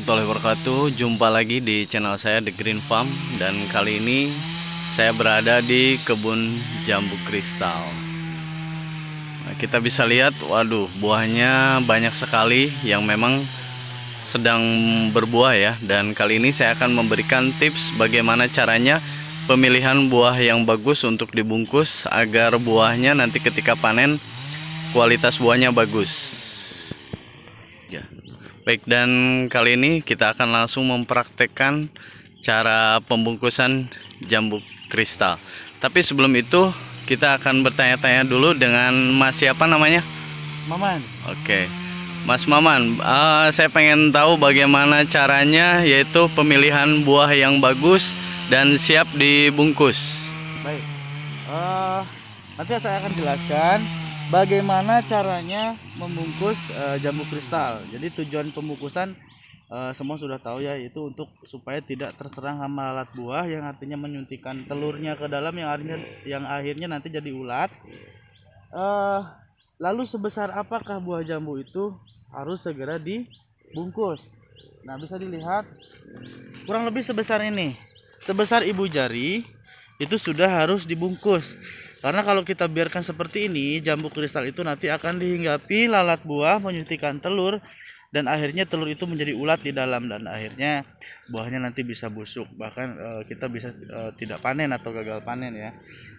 warahmatullahi wabarakatuh. Jumpa lagi di channel saya The Green Farm. Dan kali ini saya berada di kebun jambu kristal. Nah, kita bisa lihat, waduh, buahnya banyak sekali yang memang sedang berbuah ya. Dan kali ini saya akan memberikan tips bagaimana caranya pemilihan buah yang bagus untuk dibungkus agar buahnya nanti ketika panen kualitas buahnya bagus. Ya. Baik, dan kali ini kita akan langsung mempraktekkan cara pembungkusan jambu kristal. Tapi sebelum itu kita akan bertanya-tanya dulu dengan Mas siapa namanya? Maman. Oke, Mas Maman, saya pengen tahu bagaimana caranya yaitu pemilihan buah yang bagus dan siap dibungkus. Baik. Nanti saya akan jelaskan bagaimana caranya membungkus jambu kristal. Jadi tujuan pembungkusan semua sudah tahu ya, yaitu untuk supaya tidak terserang hama lalat buah yang artinya menyuntikkan telurnya ke dalam yang akhirnya nanti jadi ulat. Lalu sebesar apakah buah jambu itu harus segera dibungkus? Nah, bisa dilihat kurang lebih sebesar ini. Sebesar ibu jari itu sudah harus dibungkus. Karena kalau kita biarkan seperti ini, jambu kristal itu nanti akan dihinggapi lalat buah menyuntikkan telur dan akhirnya telur itu menjadi ulat di dalam dan akhirnya buahnya nanti bisa busuk, bahkan kita bisa tidak panen atau gagal panen ya.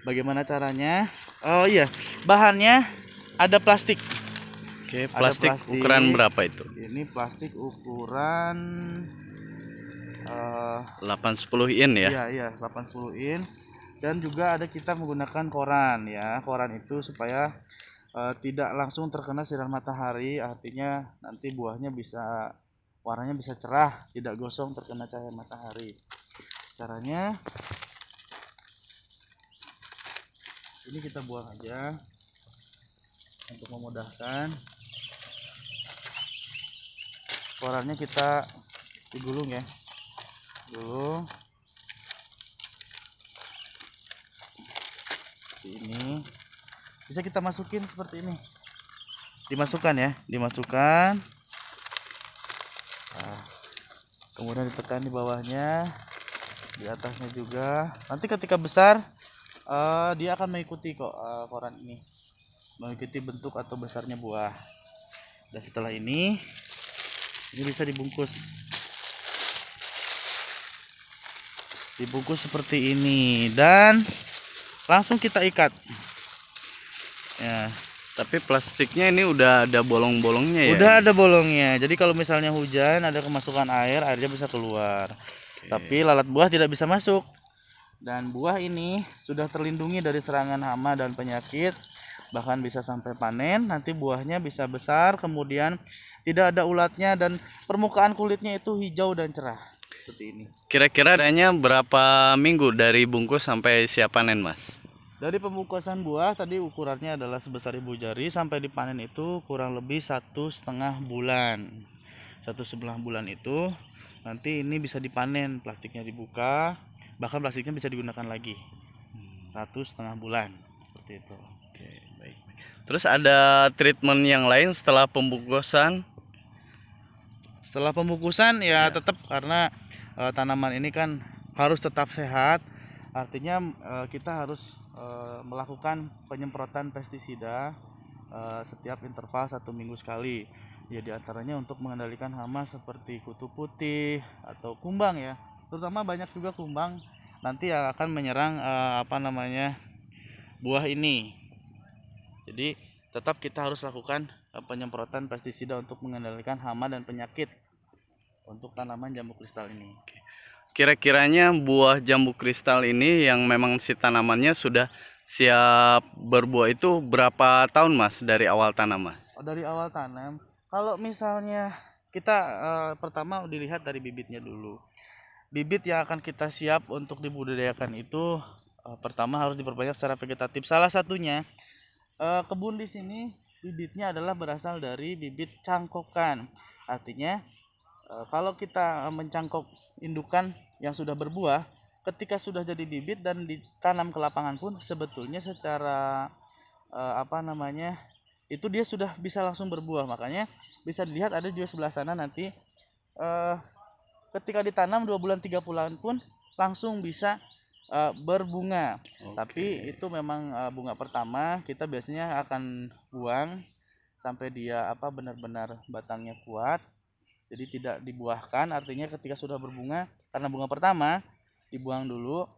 Bagaimana caranya? Oh iya, bahannya ada plastik. Oke, Ada plastik plastik. ukuran berapa itu? Ini plastik ukuran 810 in ya? iya 80 in. Dan juga ada kita menggunakan koran ya. Koran itu supaya tidak langsung terkena sinar matahari, artinya nanti buahnya warnanya bisa cerah, tidak gosong terkena cahaya matahari. Caranya ini kita buang aja untuk memudahkan. Korannya kita digulung ya, gulung ini. Bisa kita masukin seperti ini, dimasukkan ya, dimasukkan. Nah, kemudian ditekan di bawahnya, di atasnya juga. Nanti ketika besar dia akan mengikuti kok, koran ini mengikuti bentuk atau besarnya buah. Dan setelah ini bisa dibungkus seperti ini dan langsung kita ikat ya. Tapi plastiknya ini udah ada bolong-bolongnya ya? Udah ada bolongnya, jadi kalau misalnya hujan ada kemasukan airnya bisa keluar. Tapi lalat buah tidak bisa masuk. Dan buah ini sudah terlindungi dari serangan hama dan penyakit, bahkan bisa sampai panen. Nanti buahnya bisa besar, kemudian tidak ada ulatnya dan permukaan kulitnya itu hijau dan cerah seperti ini. Kira-kira adanya berapa minggu dari bungkus sampai siap panen, Mas? Dari pembungkusan buah tadi ukurannya adalah sebesar ibu jari, sampai dipanen itu kurang lebih 1,5 bulan. 1,5 bulan itu nanti ini bisa dipanen, plastiknya dibuka, bahkan plastiknya bisa digunakan lagi. 1,5 bulan seperti itu. Oke, baik. Terus ada treatment yang lain setelah pembungkusan? Setelah pembungkusan ya tetap, karena tanaman ini kan harus tetap sehat, artinya kita harus melakukan penyemprotan pestisida setiap interval 1 minggu sekali ya, diantaranya untuk mengendalikan hama seperti kutu putih atau kumbang ya, terutama banyak juga kumbang nanti yang akan menyerang buah ini. Jadi tetap kita harus lakukan penyemprotan pestisida untuk mengendalikan hama dan penyakit untuk tanaman jambu kristal ini. Kira-kiranya buah jambu kristal ini yang memang si tanamannya sudah siap berbuah itu berapa tahun, Mas, dari awal tanam, Mas? Dari awal tanam, kalau misalnya kita pertama dilihat dari bibitnya dulu. Bibit yang akan kita siap untuk dibudidayakan itu pertama harus diperbanyak secara vegetatif. Salah satunya kebun di sini bibitnya adalah berasal dari bibit cangkokan. Artinya kalau kita mencangkok indukan yang sudah berbuah, ketika sudah jadi bibit dan ditanam ke lapangan pun sebetulnya secara itu dia sudah bisa langsung berbuah. Makanya bisa dilihat ada di sebelah sana nanti ketika ditanam 2 bulan 3 bulan pun langsung bisa berbunga. Tapi itu memang bunga pertama kita biasanya akan buang sampai dia benar-benar batangnya kuat. Jadi tidak dibuahkan, artinya ketika sudah berbunga, karena bunga pertama dibuang dulu.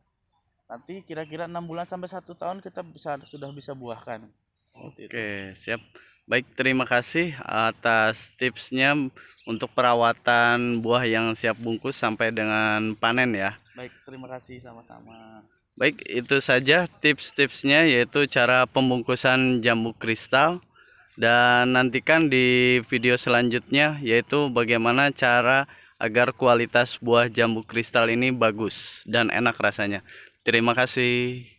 Nanti kira-kira 6 bulan sampai 1 tahun kita sudah bisa buahkan. Oke, siap. Baik, terima kasih atas tipsnya untuk perawatan buah yang siap bungkus sampai dengan panen ya. Baik, terima kasih sama-sama. Baik, itu saja tips-tipsnya, yaitu cara pembungkusan jambu kristal. Dan nantikan di video selanjutnya, yaitu bagaimana cara agar kualitas buah jambu kristal ini bagus dan enak rasanya. Terima kasih.